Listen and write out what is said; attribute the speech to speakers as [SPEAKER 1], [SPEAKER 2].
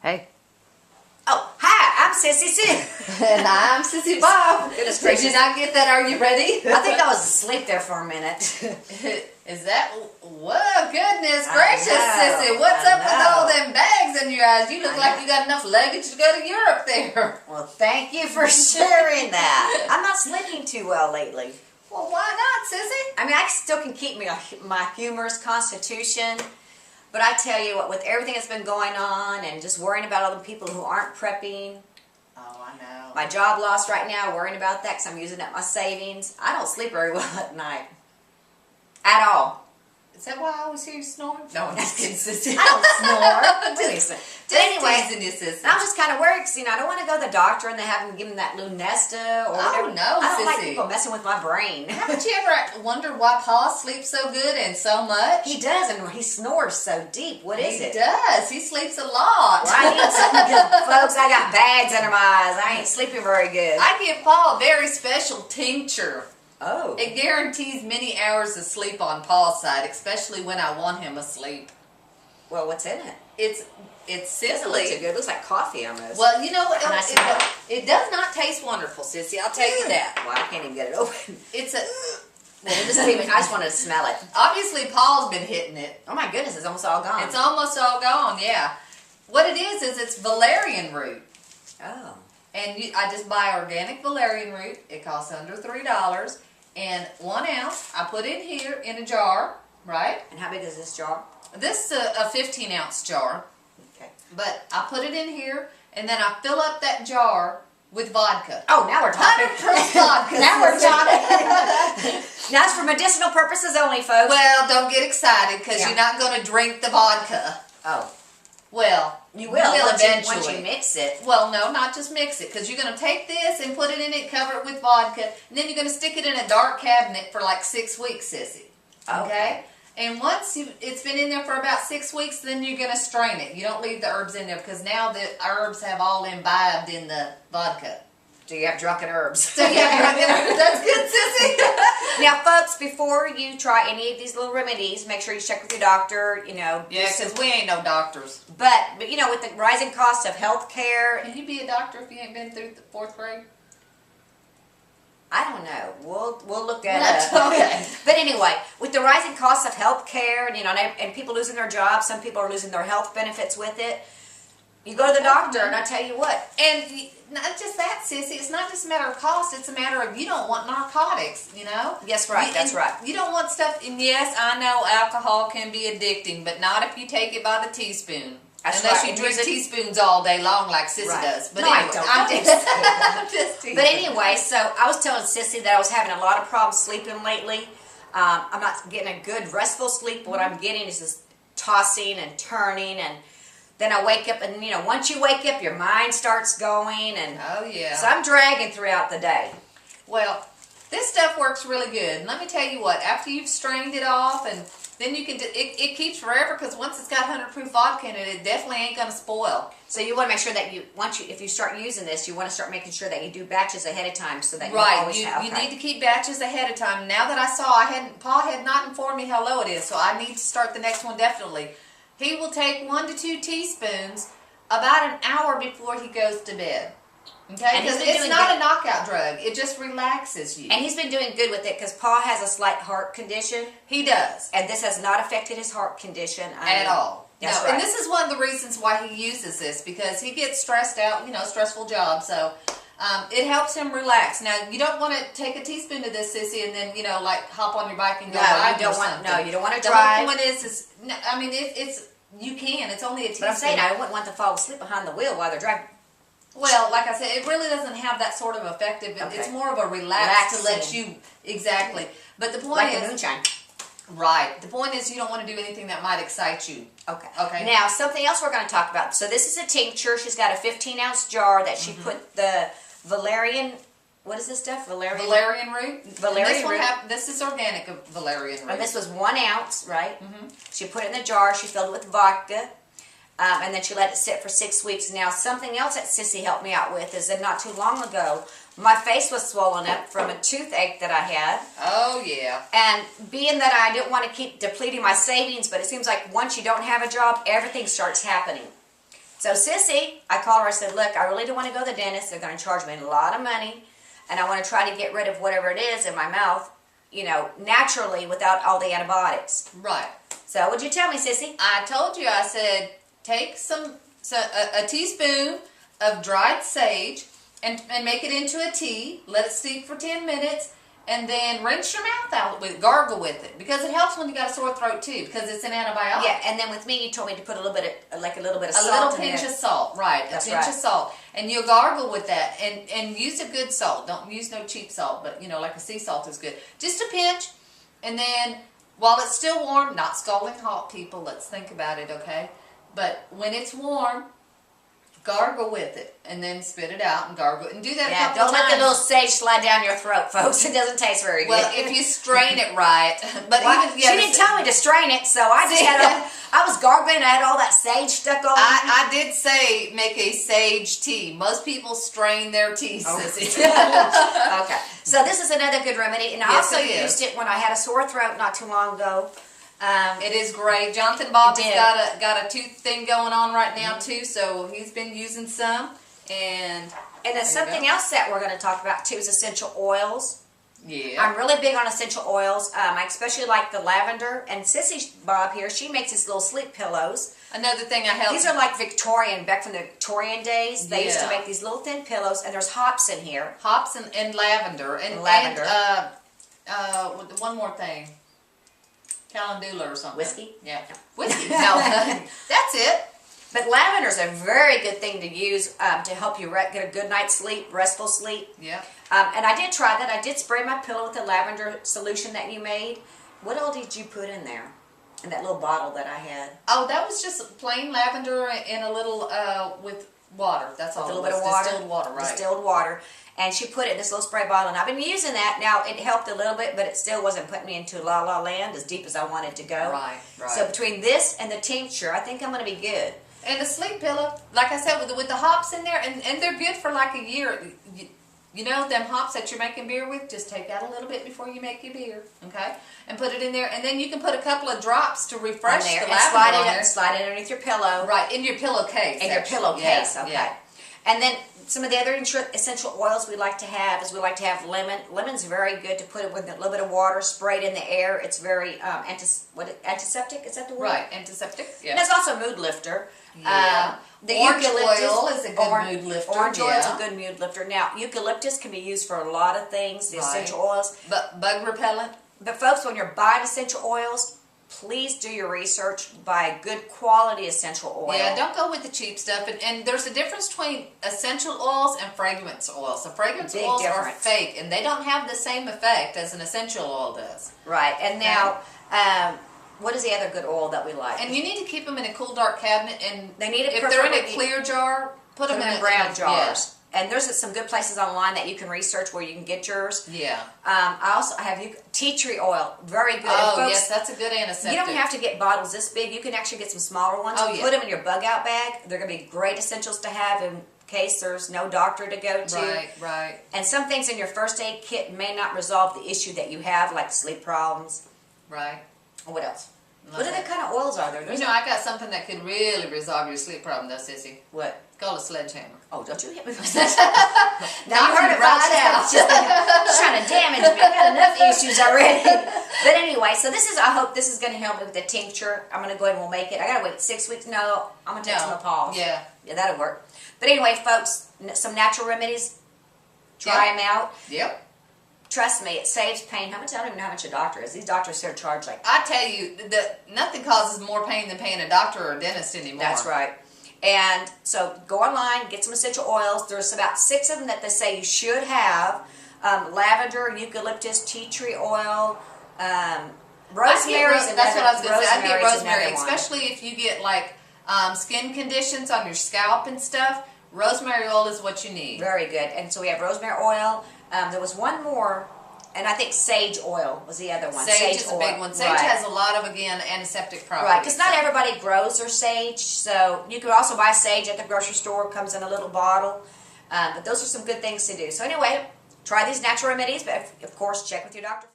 [SPEAKER 1] Hey.
[SPEAKER 2] Oh, hi, I'm Sissy Sid.
[SPEAKER 1] And I'm Sissy Bob.
[SPEAKER 2] Goodness
[SPEAKER 1] Did you not get that? Are you ready?
[SPEAKER 2] I think I was asleep there for a minute.
[SPEAKER 1] Is that? Whoa, goodness gracious,
[SPEAKER 2] know,
[SPEAKER 1] Sissy. What's
[SPEAKER 2] I
[SPEAKER 1] up with
[SPEAKER 2] know.
[SPEAKER 1] all them bags in your eyes? You look
[SPEAKER 2] I
[SPEAKER 1] like
[SPEAKER 2] know.
[SPEAKER 1] you got enough luggage to go to Europe there.
[SPEAKER 2] Well, thank you for sharing that. I'm not sleeping too well lately.
[SPEAKER 1] Well, why not, Sissy?
[SPEAKER 2] I mean, I still can keep my humorous constitution, but I tell you what, with everything that's been going on and just worrying about all the people who aren't prepping,
[SPEAKER 1] Oh, I know.
[SPEAKER 2] my job loss right now, worrying about that because I'm using up my savings, I don't sleep very well at night. At all.
[SPEAKER 1] Is that why I always hear you snoring? No, I'm just kidding, Sissy.
[SPEAKER 2] I don't snore.
[SPEAKER 1] Just
[SPEAKER 2] But anyway,
[SPEAKER 1] teasing you, Sissy.
[SPEAKER 2] I'm just kind of worried because, I don't want to go to the doctor and they have them give them that Lunesta or whatever.
[SPEAKER 1] no,
[SPEAKER 2] I don't like
[SPEAKER 1] Sissy.
[SPEAKER 2] people messing with my brain.
[SPEAKER 1] Haven't you ever wondered why Pa sleeps so good and so much?
[SPEAKER 2] He does, and he snores so deep. What is it?
[SPEAKER 1] He does. He sleeps a lot.
[SPEAKER 2] Well, I need something good. Folks, I got bags under my eyes. I ain't sleeping very good.
[SPEAKER 1] I give Pa a very special tincture.
[SPEAKER 2] Oh.
[SPEAKER 1] It guarantees many hours of sleep on Pa's side, especially when I want him asleep.
[SPEAKER 2] Well, what's in it?
[SPEAKER 1] It's
[SPEAKER 2] It
[SPEAKER 1] Sissy.
[SPEAKER 2] doesn't look too good. It looks like coffee almost.
[SPEAKER 1] Well, you know what?
[SPEAKER 2] Can I smell
[SPEAKER 1] It does not taste wonderful, Sissy. I'll tell you that.
[SPEAKER 2] Well, I can't even get it open.
[SPEAKER 1] It's a.
[SPEAKER 2] Well, I just wanted to smell it.
[SPEAKER 1] Obviously, Paul's been hitting it.
[SPEAKER 2] Oh my goodness, it's almost all gone.
[SPEAKER 1] It's almost all gone. Yeah. What it is it's valerian root.
[SPEAKER 2] Oh.
[SPEAKER 1] And I just buy organic valerian root. It costs under $3. And 1 ounce, I put in here in a jar, right?
[SPEAKER 2] And how big is this jar?
[SPEAKER 1] This is a 15-ounce jar.
[SPEAKER 2] Okay.
[SPEAKER 1] But I put it in here, and then I fill up that jar with vodka.
[SPEAKER 2] Oh, now we're talking.
[SPEAKER 1] 100% vodka.
[SPEAKER 2] Now we're talking. Now it's for medicinal purposes only, folks.
[SPEAKER 1] Well, don't get excited, because
[SPEAKER 2] Yeah.
[SPEAKER 1] you're not going to drink the vodka.
[SPEAKER 2] Oh.
[SPEAKER 1] Well,
[SPEAKER 2] You will
[SPEAKER 1] eventually.
[SPEAKER 2] once you mix it.
[SPEAKER 1] Well, no, not just mix it, because you're going to take this and put it in it, cover it with vodka, and then you're going to stick it in a dark cabinet for like 6 weeks, Sissy. Okay? And once it's been in there for about 6 weeks, then you're going to strain it. You don't leave the herbs in there, because now the herbs have all imbibed in the vodka.
[SPEAKER 2] Do you have drunken herbs?
[SPEAKER 1] So yeah, that's good, Sissy.
[SPEAKER 2] Now, folks, before you try any of these little remedies, make sure you check with your doctor,
[SPEAKER 1] Yeah, because we ain't no doctors.
[SPEAKER 2] But, with the rising cost of health care,
[SPEAKER 1] Can you be a doctor if you ain't been through the 4th grade?
[SPEAKER 2] I don't know. We'll look that
[SPEAKER 1] That's
[SPEAKER 2] up.
[SPEAKER 1] okay.
[SPEAKER 2] But anyway, with the rising cost of health care, and people losing their jobs, some people are losing their health benefits with it. You go to the doctor, and I tell you what.
[SPEAKER 1] And not just that, Sissy. It's not just a matter of cost. It's a matter of you don't want narcotics,
[SPEAKER 2] Yes, right. That's right.
[SPEAKER 1] You don't want stuff. And yes, I know alcohol can be addicting, but not if you take it by the teaspoon.
[SPEAKER 2] That's
[SPEAKER 1] Unless
[SPEAKER 2] right.
[SPEAKER 1] you drink teaspoons all day long like Sissy
[SPEAKER 2] Right.
[SPEAKER 1] does. But
[SPEAKER 2] No, I
[SPEAKER 1] anyway,
[SPEAKER 2] don't.
[SPEAKER 1] I'm just, I'm just teasing.
[SPEAKER 2] But anyway, so I was telling Sissy that I was having a lot of problems sleeping lately. I'm not getting a good restful sleep. What I'm getting is this tossing and turning, and then I wake up, and once you wake up, your mind starts going, and
[SPEAKER 1] Oh, yeah.
[SPEAKER 2] so I'm dragging throughout the day.
[SPEAKER 1] Well, this stuff works really good. And let me tell you what, after you've strained it off, and then you can, it keeps forever, because once it's got 100 proof vodka in it, it definitely ain't going to spoil.
[SPEAKER 2] So you want to make sure that if you start using this, you want to start making sure that you do batches ahead of time, so that you always have.
[SPEAKER 1] You need to keep batches ahead of time. Now that I saw, Pa had not informed me how low it is, so I need to start the next one definitely. He will take 1 to 2 teaspoons about an hour before he goes to bed. Okay, because it's not a knockout drug. It just relaxes you.
[SPEAKER 2] And he's been doing good with it because Pa has a slight heart condition.
[SPEAKER 1] He does.
[SPEAKER 2] And this has not affected his heart condition
[SPEAKER 1] At all.
[SPEAKER 2] That's
[SPEAKER 1] no,
[SPEAKER 2] right.
[SPEAKER 1] And this is one of the reasons why he uses this, because he gets stressed out, stressful job. So it helps him relax. Now, you don't want to take a teaspoon of this, Sissy, and then, like hop on your bike and go ride or something.
[SPEAKER 2] No, you don't want to
[SPEAKER 1] The
[SPEAKER 2] drive.
[SPEAKER 1] whole point is I mean, you can. It's only a teaspoon.
[SPEAKER 2] But I'm saying I wouldn't want to fall asleep behind the wheel while they're driving.
[SPEAKER 1] Well, like I said, it really doesn't have that sort of effect. It's more of a relax to let you, exactly. But the point
[SPEAKER 2] like
[SPEAKER 1] is,
[SPEAKER 2] the moonshine.
[SPEAKER 1] Right. The point is you don't want to do anything that might excite you.
[SPEAKER 2] Okay.
[SPEAKER 1] Okay.
[SPEAKER 2] Now, something else we're going to talk about. So this is a tincture. She's got a 15-ounce jar that she put the valerian, what is this stuff?
[SPEAKER 1] Valerian root.
[SPEAKER 2] Valerian root.
[SPEAKER 1] This is organic valerian root.
[SPEAKER 2] And this was 1 ounce, right? Mm-hmm. She put it in the jar. She filled it with vodka. And then she let it sit for 6 weeks. Now, something else that Sissy helped me out with is that not too long ago, my face was swollen up from a toothache that I had.
[SPEAKER 1] Oh, yeah.
[SPEAKER 2] And being that I didn't want to keep depleting my savings, but it seems like once you don't have a job, everything starts happening. So Sissy, I called her, I said, look, I really don't want to go to the dentist. They're going to charge me a lot of money. And I want to try to get rid of whatever it is in my mouth, you know, naturally without all the antibiotics.
[SPEAKER 1] Right.
[SPEAKER 2] So what'd you tell me, Sissy?
[SPEAKER 1] I told you, I said, take a teaspoon of dried sage and make it into a tea. Let it steep for 10 minutes. And then rinse your mouth out with it, gargle with it, because it helps when you got a sore throat too, because it's an antibiotic.
[SPEAKER 2] Yeah, and then with me, you told me to put a little bit of salt.
[SPEAKER 1] A little pinch of salt, right?
[SPEAKER 2] That's
[SPEAKER 1] a pinch
[SPEAKER 2] right.
[SPEAKER 1] of salt, and you'll gargle with that, and use a good salt. Don't use no cheap salt, but you know, like a sea salt is good. Just a pinch, and then while it's still warm, not scalding hot, people. Let's think about it, okay? But when it's warm, gargle with it, and then spit it out and gargle, and do that a couple
[SPEAKER 2] don't
[SPEAKER 1] of
[SPEAKER 2] let
[SPEAKER 1] times.
[SPEAKER 2] the little sage slide down your throat, folks. It doesn't taste very good.
[SPEAKER 1] Well, if you strain it right, but
[SPEAKER 2] well,
[SPEAKER 1] even
[SPEAKER 2] she didn't tell me to strain it, so I just I was gargling. I had all that sage stuck on.
[SPEAKER 1] I did say make a sage tea. Most people strain their tea, Sissy.
[SPEAKER 2] Okay, so this is another good remedy, and I
[SPEAKER 1] Yes,
[SPEAKER 2] also
[SPEAKER 1] it is.
[SPEAKER 2] used it when I had a sore throat not too long ago.
[SPEAKER 1] It is great. Jonathan Bob's
[SPEAKER 2] did.
[SPEAKER 1] got a tooth thing going on right now too, so he's been using some. And
[SPEAKER 2] then something else that we're going to talk about too is essential oils.
[SPEAKER 1] yeah,
[SPEAKER 2] I'm really big on essential oils. I especially like the lavender. And Sissy Bob here, she makes these little sleep pillows.
[SPEAKER 1] another thing I help.
[SPEAKER 2] These are like Victorian, back from the Victorian days. They used to
[SPEAKER 1] Yeah.
[SPEAKER 2] make these little thin pillows, and there's hops in here.
[SPEAKER 1] hops and lavender and
[SPEAKER 2] Lavender.
[SPEAKER 1] one more thing. Calendula or something.
[SPEAKER 2] Whiskey?
[SPEAKER 1] Yeah. Whiskey. No. That's it.
[SPEAKER 2] But lavender is a very good thing to use to help you get a good night's sleep, restful sleep.
[SPEAKER 1] Yeah.
[SPEAKER 2] And I did try that. I did spray my pillow with the lavender solution that you made. What all did you put in there? In that little bottle that I had?
[SPEAKER 1] Oh, that was just plain lavender in a little with water. That's all.
[SPEAKER 2] With a
[SPEAKER 1] it
[SPEAKER 2] little bit
[SPEAKER 1] was.
[SPEAKER 2] of water.
[SPEAKER 1] Distilled water, right?
[SPEAKER 2] Distilled water. And she put it in this little spray bottle, and I've been using that. Now, it helped a little bit, but it still wasn't putting me into la la land as deep as I wanted to go.
[SPEAKER 1] Right, right.
[SPEAKER 2] So between this and the tincture, I think I'm going to be good.
[SPEAKER 1] And the sleep pillow, like I said, with the hops in there, and they're good for like a year. You know, them hops that you're making beer with, just take out a little bit before you make your beer, okay? And put it in there, and then you can put a couple of drops to refresh
[SPEAKER 2] On there,
[SPEAKER 1] the
[SPEAKER 2] and
[SPEAKER 1] lavender on there.
[SPEAKER 2] slide it underneath your pillow.
[SPEAKER 1] Right, in your pillowcase.
[SPEAKER 2] In your
[SPEAKER 1] actually.
[SPEAKER 2] pillowcase,
[SPEAKER 1] Yeah,
[SPEAKER 2] okay.
[SPEAKER 1] yeah.
[SPEAKER 2] And then some of the other essential oils we like to have is we like to have lemon. Lemon's very good to put it with a little bit of water, spray it in the air. It's very antiseptic, is that the word?
[SPEAKER 1] Right, antiseptic. Yeah.
[SPEAKER 2] And it's also a mood lifter.
[SPEAKER 1] Yeah.
[SPEAKER 2] The
[SPEAKER 1] Orange
[SPEAKER 2] eucalyptus
[SPEAKER 1] oil is a good mood lifter.
[SPEAKER 2] Orange oil is a
[SPEAKER 1] yeah.
[SPEAKER 2] good mood lifter. Now, eucalyptus can be used for a lot of things, the
[SPEAKER 1] Right.
[SPEAKER 2] essential oils.
[SPEAKER 1] But bug repellent.
[SPEAKER 2] But folks, when you're buying essential oils, please do your research. Buy good quality essential oil.
[SPEAKER 1] Yeah, don't go with the cheap stuff. And there's a difference between essential oils and fragrance oils. So fragrance
[SPEAKER 2] Big
[SPEAKER 1] oils
[SPEAKER 2] difference.
[SPEAKER 1] are fake, and they don't have the same effect as an essential oil does.
[SPEAKER 2] Right. And now, what is the other good oil that we like?
[SPEAKER 1] And you need to keep them in a cool, dark cabinet. And
[SPEAKER 2] They need it
[SPEAKER 1] if they're in a
[SPEAKER 2] preferably-
[SPEAKER 1] clear jar, put them in
[SPEAKER 2] brown
[SPEAKER 1] a
[SPEAKER 2] jars. And there's some good places online that you can research where you can get yours.
[SPEAKER 1] Yeah.
[SPEAKER 2] I also have tea tree oil, very good. And
[SPEAKER 1] Oh,
[SPEAKER 2] folks,
[SPEAKER 1] yes, that's a good antiseptic.
[SPEAKER 2] you don't have to get bottles this big. You can actually get some smaller ones.
[SPEAKER 1] Oh, yeah.
[SPEAKER 2] Put them in your bug out bag. They're going to be great essentials to have in case there's no doctor to go to.
[SPEAKER 1] Right, right.
[SPEAKER 2] And some things in your first aid kit may not resolve the issue that you have, like sleep problems.
[SPEAKER 1] Right.
[SPEAKER 2] What else?
[SPEAKER 1] Love
[SPEAKER 2] What other
[SPEAKER 1] that.
[SPEAKER 2] kind of oils are there?
[SPEAKER 1] You know, I got something that could really resolve your sleep problem, though, Sissy.
[SPEAKER 2] What?
[SPEAKER 1] It's called a sledgehammer.
[SPEAKER 2] Oh, don't you hit me with that. Now, you heard it
[SPEAKER 1] right
[SPEAKER 2] out.
[SPEAKER 1] out.
[SPEAKER 2] Just trying to damage me. I've got enough issues already. But anyway, so this is, I hope this is going to help me with the tincture. I'm going to go ahead and we'll make it. I got to wait 6 weeks. No, I'm going to take some of Paul's.
[SPEAKER 1] Yeah.
[SPEAKER 2] Yeah, that'll work. But anyway, folks, some natural remedies. Try them out.
[SPEAKER 1] Yep.
[SPEAKER 2] Trust me, it saves pain. How much? I don't even know how much a doctor is. These doctors here charge like...
[SPEAKER 1] I tell you, nothing causes more pain than paying a doctor or a dentist anymore.
[SPEAKER 2] That's right. And so go online, get some essential oils. There's about 6 of them that they say you should have. Lavender, eucalyptus, tea tree oil, rosemary.
[SPEAKER 1] That's what I was going to say. I'd get
[SPEAKER 2] Rosemary's
[SPEAKER 1] rosemary,
[SPEAKER 2] another one.
[SPEAKER 1] especially if you get like skin conditions on your scalp and stuff. Rosemary oil is what you need.
[SPEAKER 2] Very good. And so we have rosemary oil. There was one more, and I think sage oil was the other one.
[SPEAKER 1] Sage is a
[SPEAKER 2] oil.
[SPEAKER 1] big one. Sage
[SPEAKER 2] Right.
[SPEAKER 1] has a lot of, again, antiseptic properties.
[SPEAKER 2] Right, because not everybody grows their sage, so you can also buy sage at the grocery store. It comes in a little bottle. But those are some good things to do. So anyway, try these natural remedies, but of course, check with your doctor.